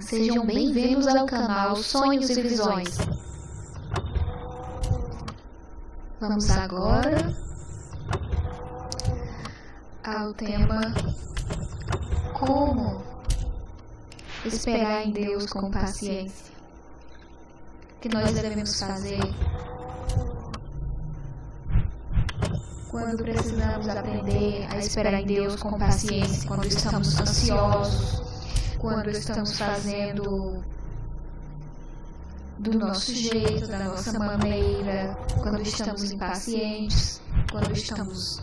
Sejam bem-vindos ao canal Sonhos e Visões. Vamos agora ao tema Como esperar em Deus com paciência. O que nós devemos fazer quando precisamos aprender a esperar em Deus com paciência, quando estamos ansiosos, quando estamos fazendo do nosso jeito, da nossa maneira, quando estamos impacientes, quando estamos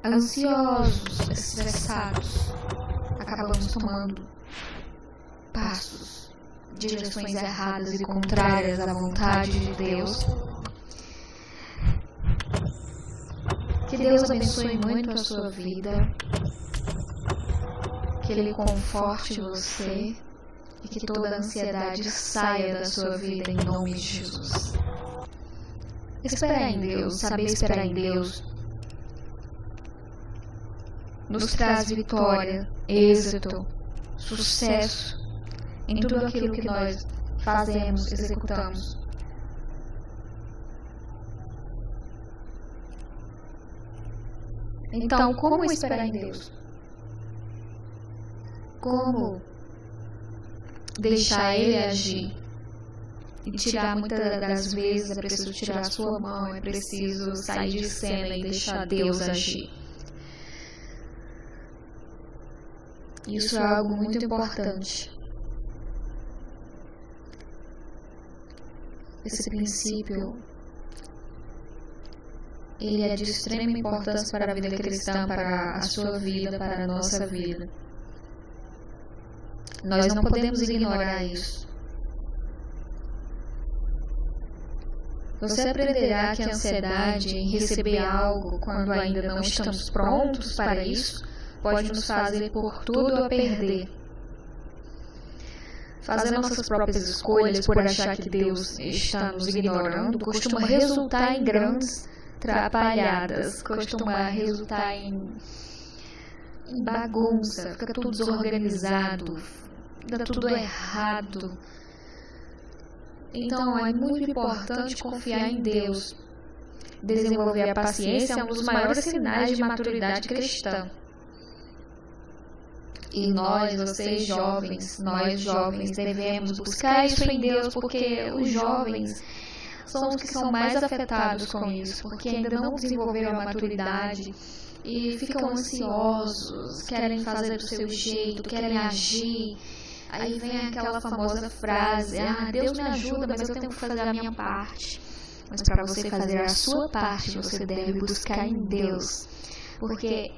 ansiosos, estressados, acabamos tomando passos, direções erradas e contrárias à vontade de Deus. Que Deus abençoe muito a sua vida, que Ele conforte você e que toda a ansiedade saia da sua vida em nome de Jesus. Esperar em Deus, saber esperar em Deus, nos traz vitória, êxito, sucesso em tudo aquilo que nós fazemos, executamos. Então, como esperar em Deus? Como deixar Ele agir? E tirar, muitas das vezes, é preciso tirar a sua mão, é preciso sair de cena e deixar Deus agir. Isso é algo muito importante. Esse princípio, ele é de extrema importância para a vida cristã, para a sua vida, para a nossa vida. Nós não podemos ignorar isso. Você aprenderá que a ansiedade em receber algo quando ainda não estamos prontos para isso pode nos fazer por tudo a perder. Fazer nossas próprias escolhas por achar que Deus está nos ignorando costuma resultar em grandes atrapalhadas, costuma resultar em bagunça, fica tudo desorganizado, dá tudo errado. Então é muito importante confiar em Deus. Desenvolver a paciência é um dos maiores sinais de maturidade cristã. E vocês jovens, nós jovens devemos buscar isso em Deus, porque os jovens são os que são mais afetados com isso, porque ainda não desenvolveram a maturidade e ficam ansiosos, querem fazer do seu jeito, querem agir. Aí vem aquela famosa frase: Deus me ajuda, mas eu tenho que fazer a minha parte. Mas para você fazer a sua parte, você deve buscar em Deus, porque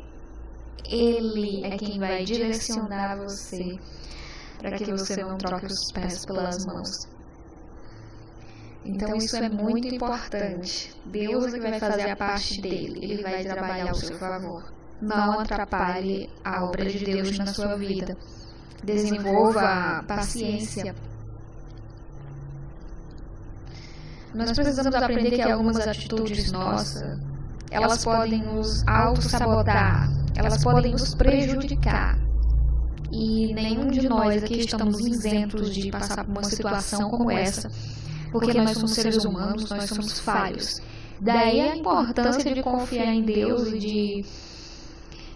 Ele é quem vai direcionar você, para que você não troque os pés pelas mãos. Então isso é muito importante. Deus é que vai fazer a parte dele, Ele vai trabalhar ao seu favor. Não atrapalhe a obra de Deus na sua vida. Desenvolva a paciência. Nós precisamos aprender que algumas atitudes nossas, elas podem nos auto-sabotar, elas podem nos prejudicar. E nenhum de nós aqui estamos isentos de passar por uma situação como essa, porque nós somos seres humanos, nós somos falhos. Daí a importância de confiar em Deus e de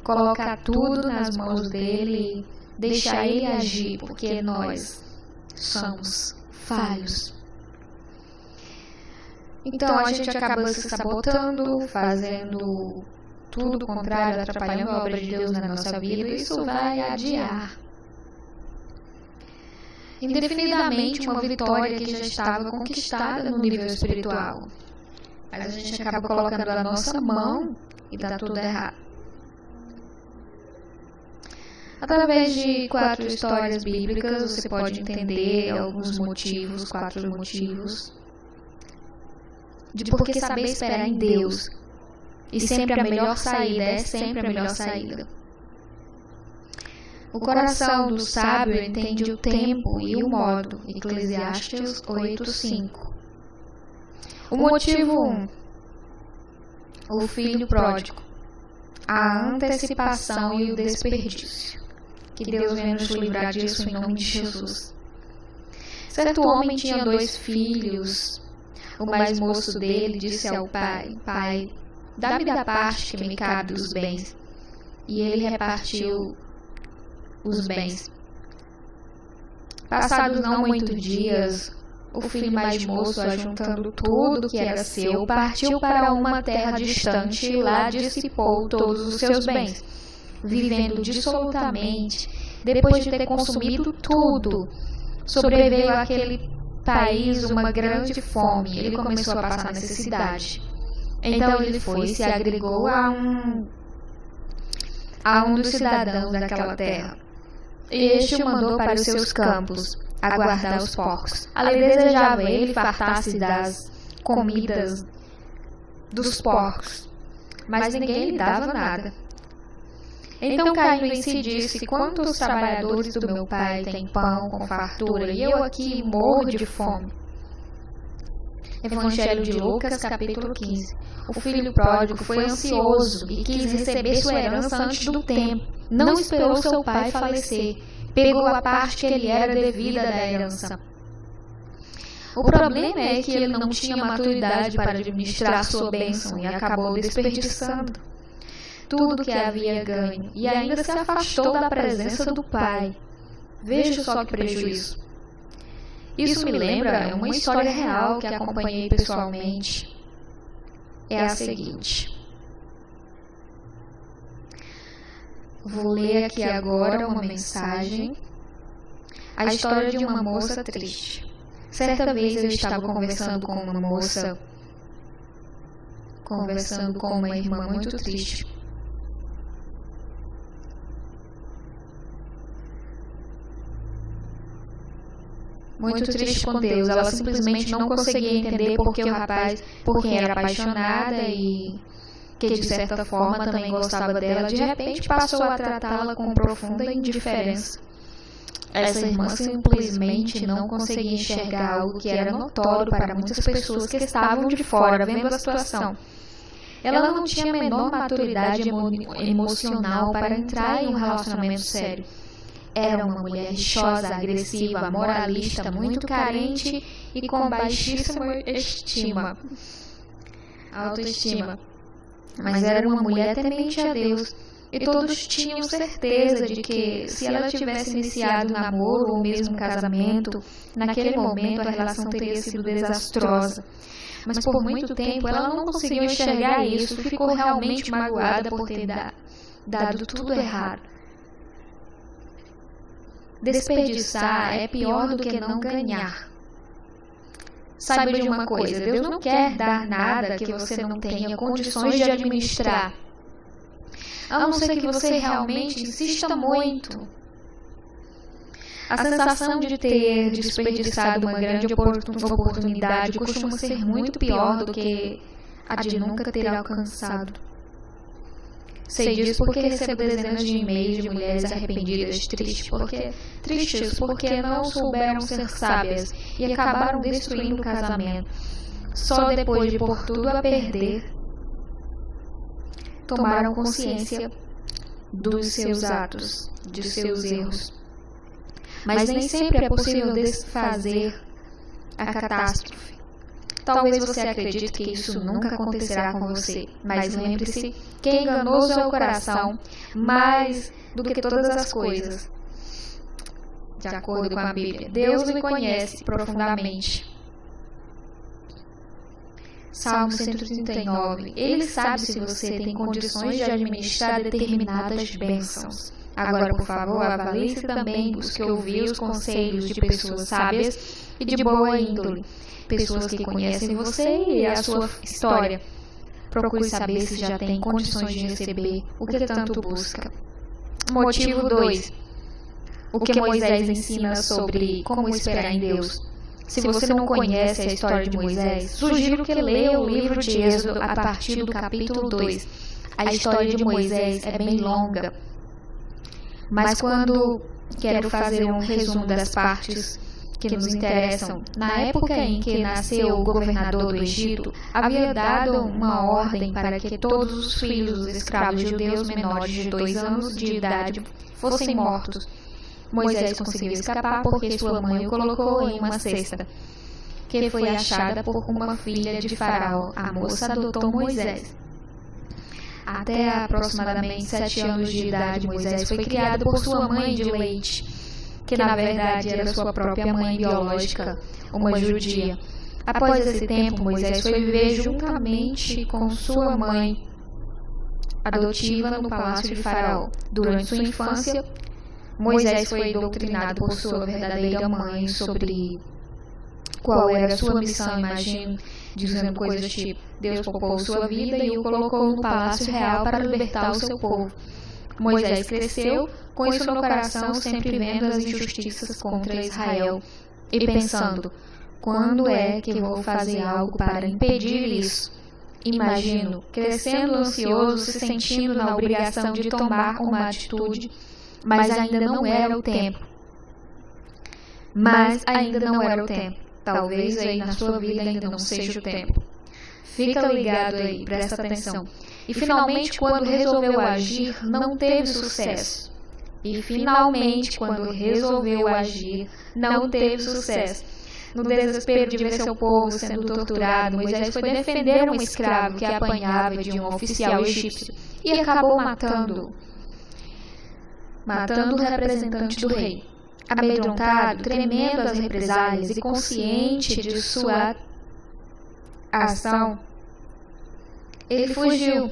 colocar tudo nas mãos dEle, deixar Ele agir, porque nós somos falhos. Então a gente acaba se sabotando, fazendo tudo contrário, atrapalhando a obra de Deus na nossa vida, e isso vai adiar indefinidamente uma vitória que já estava conquistada no nível espiritual. Mas a gente acaba colocando a nossa mão e dá tudo errado. Através de 4 histórias bíblicas, você pode entender alguns motivos, 4 motivos, de por que saber esperar em Deus. E sempre a melhor saída, é sempre a melhor saída. O coração do sábio entende o tempo e o modo. Eclesiastes 8:5. O motivo 1. O filho pródigo. A antecipação e o desperdício. Que Deus venha nos livrar disso em nome de Jesus. Certo homem tinha 2 filhos. O mais moço dele disse ao pai: Pai, dá-me da parte que me cabe dos bens. E ele repartiu os bens. Passados não muitos dias, o filho mais moço, ajuntando tudo que era seu, partiu para uma terra distante e lá dissipou todos os seus bens, vivendo dissolutamente. Depois de ter consumido tudo, sobreveio àquele país uma grande fome. Ele começou a passar necessidade. Então ele foi e se agregou a um dos cidadãos daquela terra. Este o mandou para os seus campos, a guardar os porcos. Ali desejava ele fartar-se das comidas dos porcos, mas ninguém lhe dava nada. Então caindo em si disse: quantos trabalhadores do meu pai têm pão com fartura, e eu aqui morro de fome. Evangelho de Lucas, capítulo 15. O filho pródigo foi ansioso e quis receber sua herança antes do tempo. Não esperou seu pai falecer. Pegou a parte que lhe era devida da herança. O problema é que ele não tinha maturidade para administrar sua bênção e acabou desperdiçando tudo que havia ganho e ainda se afastou da presença do pai. Veja só que prejuízo. Isso me lembra uma história real que acompanhei pessoalmente. É a seguinte. Vou ler aqui agora uma mensagem. A história de uma moça triste. Certa vez eu estava conversando com uma irmã muito triste. Muito triste com Deus. Ela simplesmente não conseguia entender por quem era apaixonada e que de certa forma também gostava dela, de repente passou a tratá-la com profunda indiferença. Essa irmã simplesmente não conseguia enxergar algo que era notório para muitas pessoas que estavam de fora vendo a situação. Ela não tinha a menor maturidade emocional para entrar em um relacionamento sério. Era uma mulher rixosa, agressiva, moralista, muito carente e com baixíssima autoestima. Mas era uma mulher temente a Deus, e todos tinham certeza de que, se ela tivesse iniciado um namoro ou mesmo um casamento, naquele momento a relação teria sido desastrosa. Mas por muito tempo ela não conseguiu enxergar isso e ficou realmente magoada por ter dado tudo errado. Desperdiçar é pior do que não ganhar. Saiba de uma coisa, Deus não quer dar nada que você não tenha condições de administrar. A não ser que você realmente insista muito. A sensação de ter desperdiçado uma grande oportunidade costuma ser muito pior do que a de nunca ter alcançado. Sei disso porque recebo dezenas de e-mails de mulheres arrependidas, tristes porque não souberam ser sábias e acabaram destruindo o casamento. Só depois de pôr tudo a perder, tomaram consciência dos seus atos, de seus erros. Mas nem sempre é possível desfazer a catástrofe. Talvez você acredite que isso nunca acontecerá com você, mas lembre-se que enganoso é o coração mais do que todas as coisas. De acordo com a Bíblia, Deus lhe conhece profundamente. Salmo 139. Ele sabe se você tem condições de administrar determinadas bênçãos. Agora, por favor, avalie-se também, busque ouvir os conselhos de pessoas sábias e de boa índole. Pessoas que conhecem você e a sua história. Procure saber se já tem condições de receber o que tanto busca. Motivo 2. O que Moisés ensina sobre como esperar em Deus. Se você não conhece a história de Moisés, sugiro que leia o livro de Êxodo a partir do capítulo 2. A história de Moisés é bem longa, mas quando quero fazer um resumo das partes que nos interessam. Na época em que nasceu o governador do Egito, havia dado uma ordem para que todos os filhos dos escravos judeus menores de 2 anos de idade fossem mortos. Moisés conseguiu escapar porque sua mãe o colocou em uma cesta, que foi achada por uma filha de Faraó. A moça adotou Moisés. Até aproximadamente 7 anos de idade, Moisés foi criado por sua mãe de leite, que na verdade era sua própria mãe biológica, uma judia. Após esse tempo, Moisés foi viver juntamente com sua mãe adotiva no palácio de Faraó. Durante sua infância, Moisés foi doutrinado por sua verdadeira mãe sobre qual era a sua missão, imagino, dizendo coisas tipo: Deus poupou sua vida e o colocou no palácio real para libertar o seu povo. Moisés cresceu com isso no coração, sempre vendo as injustiças contra Israel e pensando: quando é que vou fazer algo para impedir isso? Imagino, crescendo ansioso, se sentindo na obrigação de tomar uma atitude, mas ainda não era o tempo. Talvez aí na sua vida ainda não seja o tempo. Fica ligado aí, presta atenção. E finalmente, quando resolveu agir, não teve sucesso. No desespero de ver seu povo sendo torturado, Moisés foi defender um escravo que apanhava de um oficial egípcio e acabou matando o representante do rei. Amedrontado, tremendo às represálias e consciente de sua ação, ele fugiu.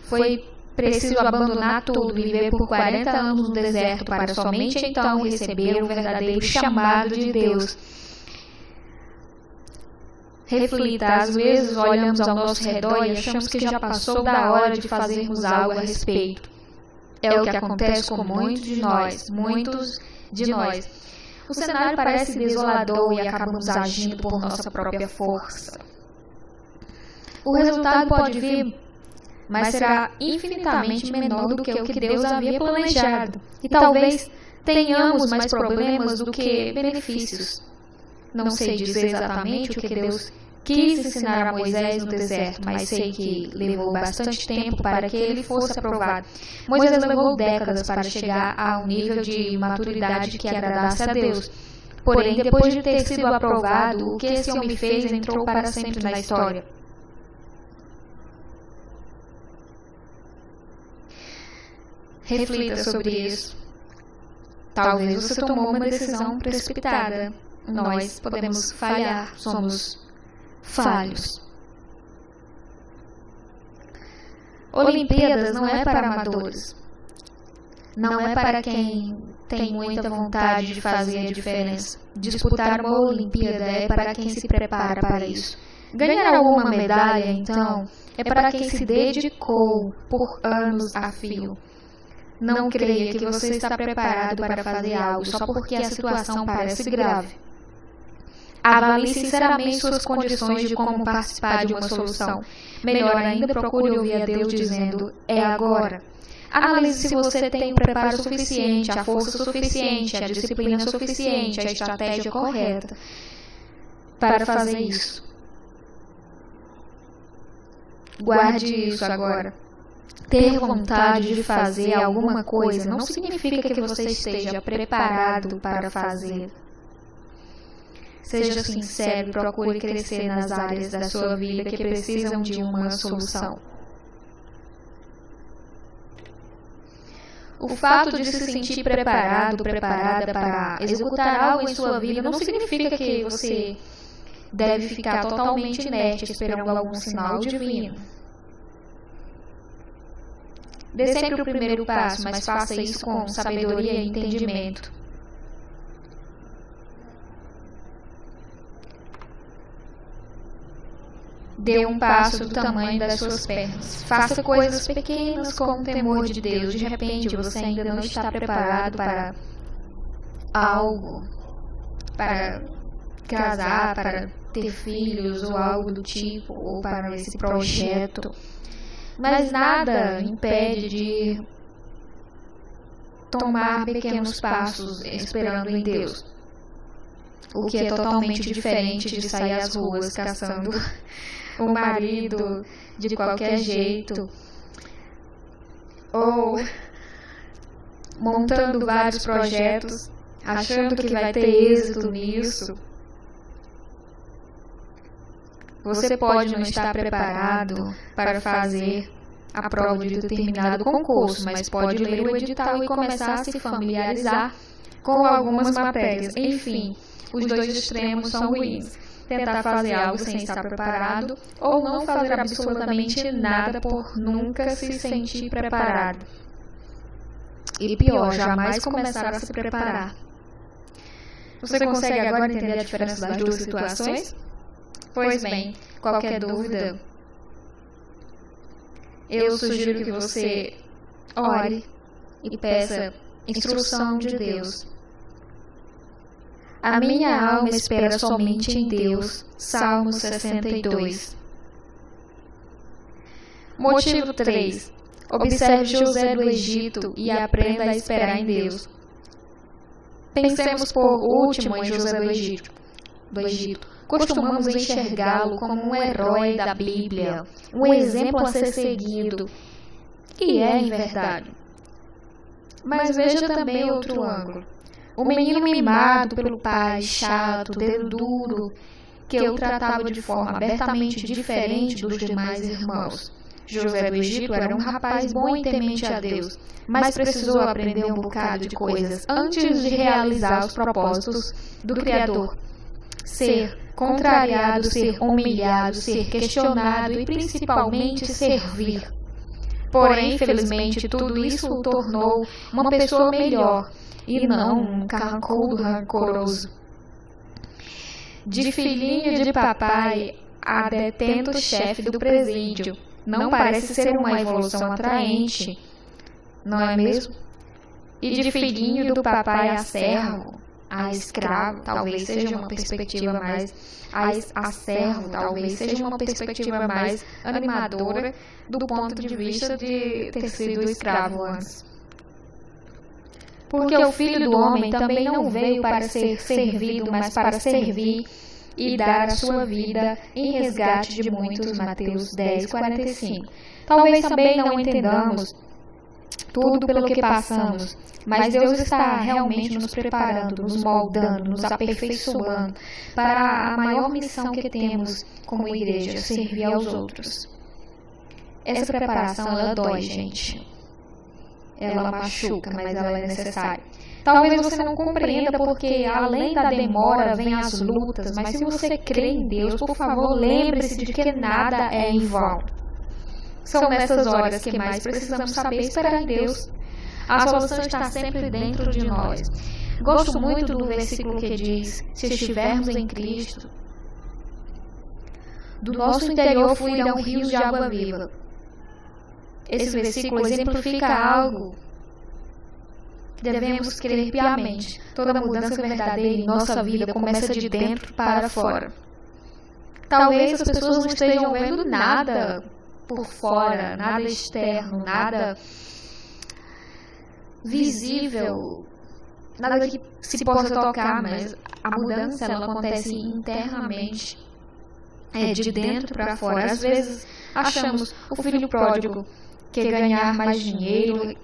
Foi preciso abandonar tudo e viver por 40 anos no deserto para somente então receber o verdadeiro chamado de Deus. Reflita, às vezes olhamos ao nosso redor e achamos que já passou da hora de fazermos algo a respeito. É o que acontece com muitos de nós. O cenário parece desolador e acabamos agindo por nossa própria força. O resultado pode vir, mas será infinitamente menor do que o que Deus havia planejado. E talvez tenhamos mais problemas do que benefícios. Não sei dizer exatamente o que Deus quis ensinar a Moisés no deserto, mas sei que levou bastante tempo para que ele fosse aprovado. Moisés levou décadas para chegar a um nível de maturidade que agradasse a Deus. Porém, depois de ter sido aprovado, o que esse homem fez entrou para sempre na história. Reflita sobre isso. Talvez você tomou uma decisão precipitada. Nós podemos falhar, somos falhos. Olimpíadas não é para amadores. Não é para quem tem muita vontade de fazer a diferença. Disputar uma Olimpíada é para quem se prepara para isso. Ganhar alguma medalha, então, é para quem se dedicou por anos a fio. Não creia que você está preparado para fazer algo só porque a situação parece grave. Avalie sinceramente suas condições de como participar de uma solução. Melhor ainda, procure ouvir a Deus dizendo: é agora. Analise se você tem o preparo suficiente, a força suficiente, a disciplina suficiente, a estratégia correta para fazer isso. Guarde isso agora. Ter vontade de fazer alguma coisa não significa que você esteja preparado para fazer. Seja sincero e procure crescer nas áreas da sua vida que precisam de uma solução. O fato de se sentir preparado, preparada para executar algo em sua vida não significa que você deve ficar totalmente inerte esperando algum sinal divino. Dê sempre o primeiro passo, mas faça isso com sabedoria e entendimento. Dê um passo do tamanho das suas pernas. Faça coisas pequenas com o temor de Deus. De repente, você ainda não está preparado para algo, para casar, para ter filhos ou algo do tipo, ou para esse projeto. Mas nada impede de tomar pequenos passos esperando em Deus. O que é totalmente diferente de sair às ruas caçando o marido de qualquer jeito, ou montando vários projetos, achando que vai ter êxito nisso. Você pode não estar preparado para fazer a prova de determinado concurso, mas pode ler o edital e começar a se familiarizar com algumas matérias. Enfim, os dois extremos são ruins. Tentar fazer algo sem estar preparado ou não fazer absolutamente nada por nunca se sentir preparado. E pior, jamais começar a se preparar. Você consegue agora entender a diferença das duas situações? Pois bem, qualquer dúvida, eu sugiro que você ore e peça instrução de Deus. A minha alma espera somente em Deus. Salmo 62. Motivo 3. Observe José do Egito e aprenda a esperar em Deus. Pensemos por último em José do Egito. Costumamos enxergá-lo como um herói da Bíblia, um exemplo a ser seguido. E é em verdade. Mas veja também outro ângulo. O menino mimado pelo pai, chato, dedo duro, que o tratava de forma abertamente diferente dos demais irmãos. José do Egito era um rapaz bom e temente a Deus, mas precisou aprender um bocado de coisas antes de realizar os propósitos do Criador. Ser contrariado, ser humilhado, ser questionado e principalmente servir. Porém, infelizmente, tudo isso o tornou uma pessoa melhor e não um carrancudo rancoroso. De filhinho de papai a detento chefe do presídio, não parece ser uma evolução atraente, não é mesmo? E de filhinho do papai a servo, a escravo, talvez seja uma perspectiva mais a servo, talvez seja uma perspectiva mais animadora do ponto de vista de ter sido escravo antes. Porque o Filho do Homem também não veio para ser servido, mas para servir e dar a sua vida em resgate de muitos. Mateus 10:45. Talvez também não entendamos tudo pelo que passamos, mas Deus está realmente nos preparando, nos moldando, nos aperfeiçoando para a maior missão que temos como igreja, servir aos outros. Essa preparação, ela dói, gente. Ela machuca, mas ela é necessária. Talvez você não compreenda porque além da demora vem as lutas, mas se você crê em Deus, por favor, lembre-se de que nada é em vão. São nessas horas que mais precisamos saber esperar em Deus. A solução está sempre dentro de nós. Gosto muito do versículo que diz: se estivermos em Cristo, do nosso interior fluirão rios de água viva. Esse versículo exemplifica algo que devemos crer piamente. Toda mudança verdadeira em nossa vida começa de dentro para fora. Talvez as pessoas não estejam vendo nada por fora, nada externo, nada visível, nada que se possa tocar, mas a mudança ela acontece internamente, de dentro para fora. Às vezes achamos o filho pródigo que ganhar mais dinheiro,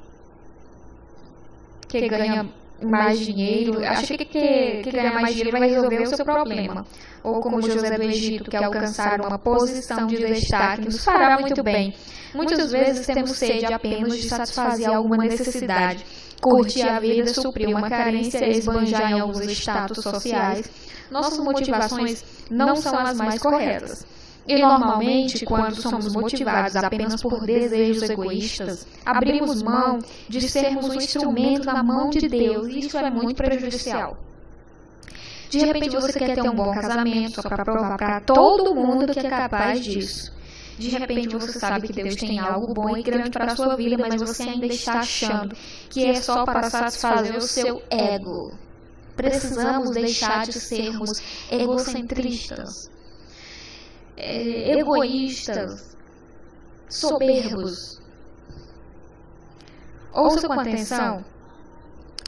acha que ganhar mais dinheiro vai resolver o seu problema. Ou como José do Egito, que alcançar uma posição de destaque nos fará muito bem. Muitas vezes temos sede apenas de satisfazer alguma necessidade, curtir a vida, suprir uma carência, esbanjar em alguns status sociais. Nossas motivações não são as mais corretas. E normalmente, quando somos motivados apenas por desejos egoístas, abrimos mão de sermos um instrumento na mão de Deus, e isso é muito prejudicial. De repente você quer ter um bom casamento só para provar para todo mundo que é capaz disso. De repente você sabe que Deus tem algo bom e grande para a sua vida, mas você ainda está achando que é só para satisfazer o seu ego. Precisamos deixar de sermos egocentristas, egoístas, soberbos. Ouça com atenção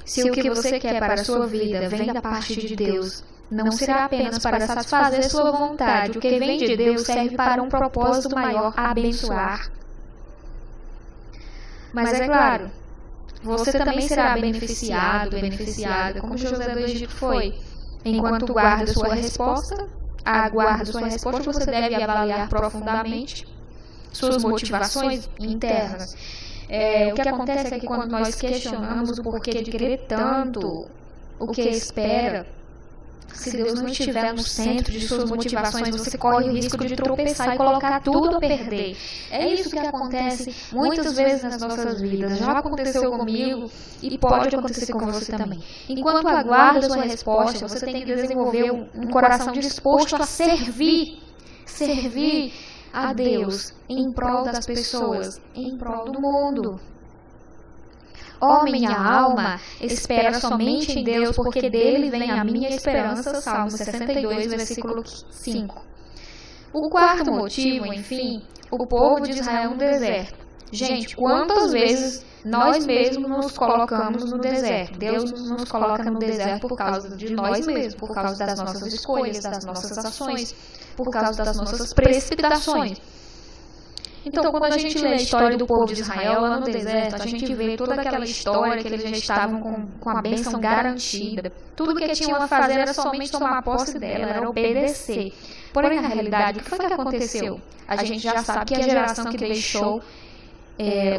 Se o que você quer para a sua vida vem da parte de Deus, não será apenas para satisfazer sua vontade. O que vem de Deus serve para um propósito maior, abençoar. Mas é claro, você também será beneficiado, beneficiada, como José do Egito foi. Enquanto aguarda sua resposta, você deve avaliar profundamente suas motivações internas. O que acontece é que quando nós questionamos o porquê de querer tanto, o que espera, se Deus não estiver no centro de suas motivações, você corre o risco de tropeçar e colocar tudo a perder. É isso que acontece muitas vezes nas nossas vidas. Já aconteceu comigo e pode acontecer com você também. Enquanto aguarda sua resposta, você tem que desenvolver um coração disposto a servir a Deus em prol das pessoas, em prol do mundo. Ó minha alma, espera somente em Deus, porque dele vem a minha esperança. Salmo 62, versículo 5. O quarto motivo, enfim, o povo de Israel no deserto. Gente, quantas vezes nós mesmos nos colocamos no deserto? Deus nos coloca no deserto por causa de nós mesmos, por causa das nossas escolhas, das nossas ações, por causa das nossas precipitações. Então, quando a gente lê a história do povo de Israel lá no deserto, a gente vê toda aquela história que eles já estavam com a bênção garantida. Tudo que tinham a fazer era somente tomar posse dela, era obedecer. Porém, na realidade, o que foi que aconteceu? A gente já sabe que a geração que deixou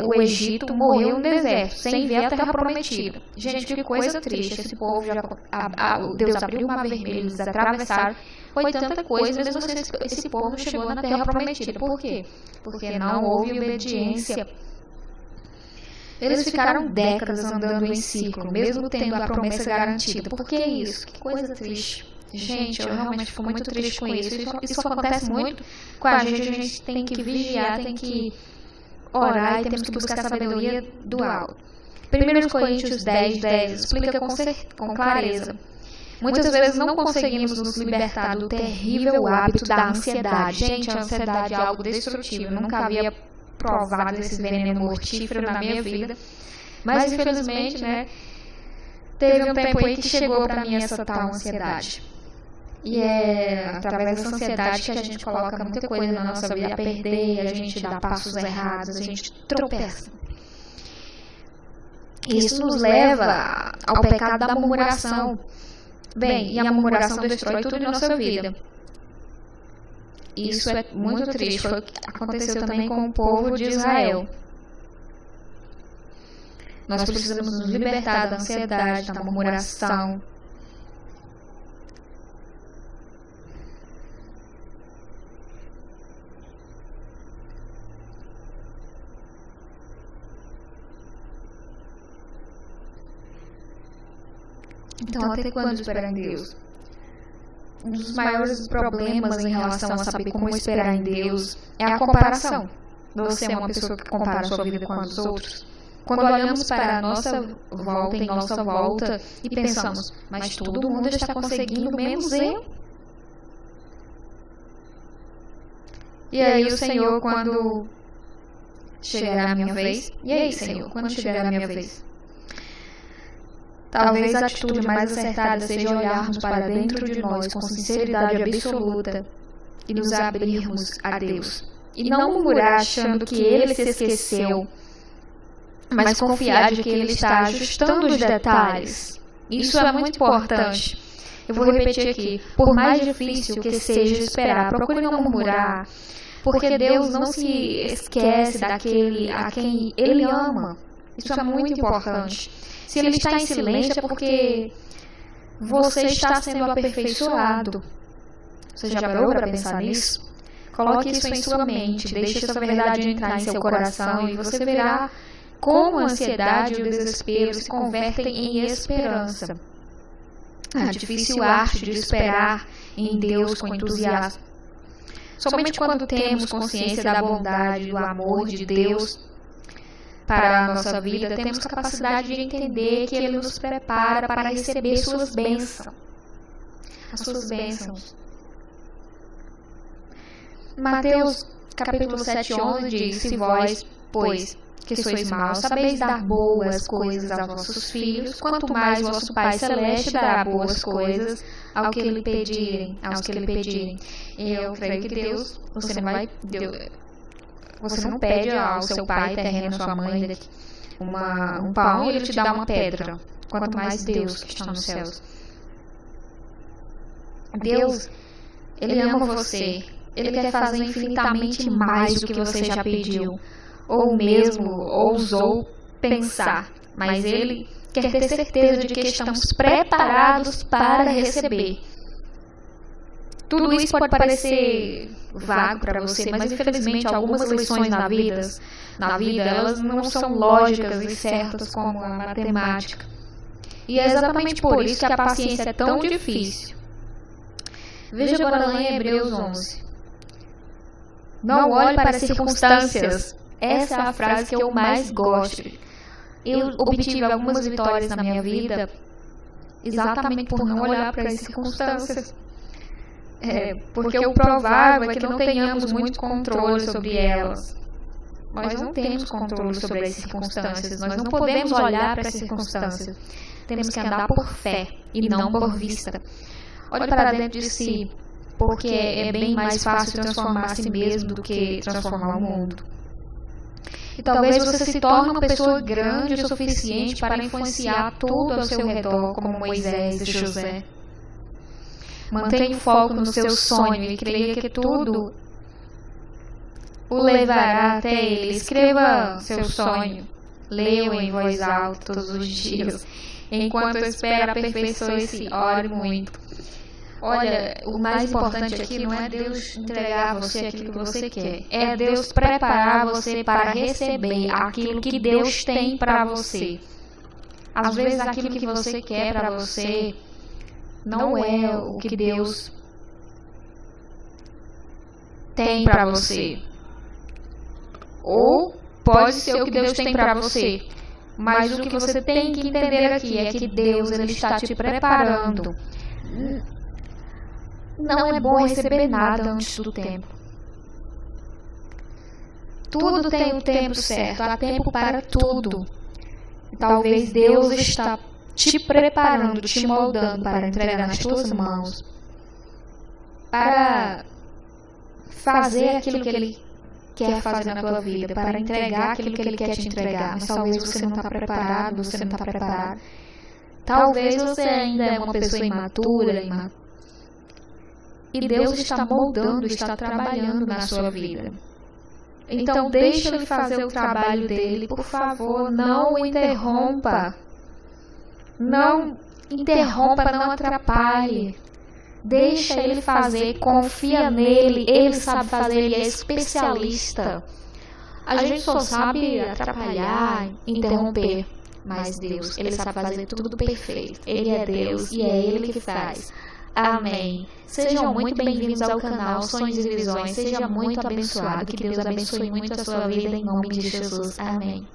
o Egito morreu no deserto, sem ver a terra prometida. Gente, que coisa triste. Esse povo, Deus abriu o mar vermelho, eles atravessaram. Foi tanta coisa, mesmo assim esse povo não chegou na terra prometida. Por quê? Porque não houve obediência. Eles ficaram décadas andando em ciclo, mesmo tendo a promessa garantida. Por que isso? Que coisa triste. Gente, eu realmente fico muito triste com isso. Isso acontece muito com a gente tem que vigiar, tem que orar e temos que buscar a sabedoria do alto. 1 Coríntios 10:10 explica com clareza. Muitas vezes não conseguimos nos libertar do terrível hábito da ansiedade. Gente, a ansiedade é algo destrutivo. Eu nunca havia provado esse veneno mortífero na minha vida. Mas, infelizmente, teve um tempo aí que chegou para mim essa tal ansiedade. E é através dessa ansiedade que a gente coloca muita coisa na nossa vida a perder, a gente dá passos errados, a gente tropeça. Isso nos leva ao pecado da murmuração. Bem, e a murmuração destrói tudo em nossa vida. Isso é muito triste. Foi o que aconteceu também com o povo de Israel. Nós precisamos nos libertar da ansiedade, da murmuração. Então, até quando esperar em Deus? Um dos maiores problemas em relação a saber como esperar em Deus é a comparação. Você é uma pessoa que compara a sua vida com a dos outros? Quando olhamos para a nossa volta, em nossa volta, e pensamos, mas todo mundo está conseguindo, menos eu. E aí o Senhor, quando chegará a minha vez? E aí, Senhor, quando chegará a minha vez? Talvez a atitude mais acertada seja olharmos para dentro de nós com sinceridade absoluta e nos abrirmos a Deus. E não murmurar achando que Ele se esqueceu, mas confiar de que Ele está ajustando os detalhes. Isso é muito importante. Eu vou repetir aqui. Por mais difícil que seja esperar, procure não murmurar, porque Deus não se esquece daquele a quem Ele ama. Isso é muito importante. Se Ele está em silêncio é porque você está sendo aperfeiçoado. Você já parou para pensar nisso? Coloque isso em sua mente, deixe essa verdade entrar em seu coração e você verá como a ansiedade e o desespero se convertem em esperança. A difícil arte de esperar em Deus com entusiasmo. Somente quando temos consciência da bondade e do amor de Deus para a nossa vida, temos capacidade de entender que Ele nos prepara para receber suas bênçãos. As suas bênçãos. Mateus capítulo 7:11 diz: Se vós, pois, que sois maus, sabeis dar boas coisas aos vossos filhos, quanto mais vosso Pai Celeste dará boas coisas aos que lhe pedirem. Eu creio que Deus, você não pede ao seu pai terreno, à sua mãe, um pão e ele te dá uma pedra. Quanto mais Deus que está nos céus. Deus, Ele ama você. Ele quer fazer infinitamente mais do que você já pediu, ou mesmo ousou pensar. Mas Ele quer ter certeza de que estamos preparados para receber. Tudo isso pode parecer vago para você, mas infelizmente algumas lições na vida, elas não são lógicas e certas como a matemática. E é exatamente por isso que a paciência é tão difícil. Veja agora lá em Hebreus 11. Não olhe para as circunstâncias. Essa é a frase que eu mais gosto. Eu obtive algumas vitórias na minha vida exatamente por não olhar para as circunstâncias. Porque o provável é que não tenhamos muito controle sobre elas. Nós não temos controle sobre as circunstâncias. Nós não podemos olhar para as circunstâncias. Temos que andar por fé e não por vista. Olhe para dentro de si, porque é bem mais fácil transformar a si mesmo do que transformar o mundo. E talvez você se torne uma pessoa grande o suficiente para influenciar tudo ao seu redor, como Moisés e José. Mantenha o foco no seu sonho e creia que tudo o levará até ele. Escreva seu sonho, leia-o em voz alta todos os dias. Enquanto espera, aperfeiçoe-se, ore muito. Olha, o mais importante aqui não é Deus entregar a você aquilo que você quer. É Deus preparar você para receber aquilo que Deus tem para você. Às vezes aquilo que você quer para você não é o que Deus tem para você. Ou pode ser o que Deus tem para você. Mas o que você tem que entender aqui é que Deus, Ele está te preparando. Não é bom receber nada antes do tempo. Tudo tem o tempo certo, há tempo para tudo. Talvez Deus está te preparando, te moldando para entregar nas tuas mãos, para fazer aquilo que Ele quer fazer na tua vida, para entregar aquilo que Ele quer te entregar. Mas talvez você não está preparado, você não está preparado. Talvez você ainda é uma pessoa imatura, e Deus está moldando, está trabalhando na sua vida. Então deixe Ele fazer o trabalho dele, por favor, não o interrompa. Não interrompa, não atrapalhe. Deixa Ele fazer, confia nele, Ele sabe fazer, Ele é especialista. A gente só sabe atrapalhar, interromper, mas Deus, Ele sabe fazer tudo perfeito. Ele é Deus e é Ele que faz. Amém. Sejam muito bem-vindos ao canal Sonhos e Visões. Seja muito abençoado. Que Deus abençoe muito a sua vida em nome de Jesus. Amém.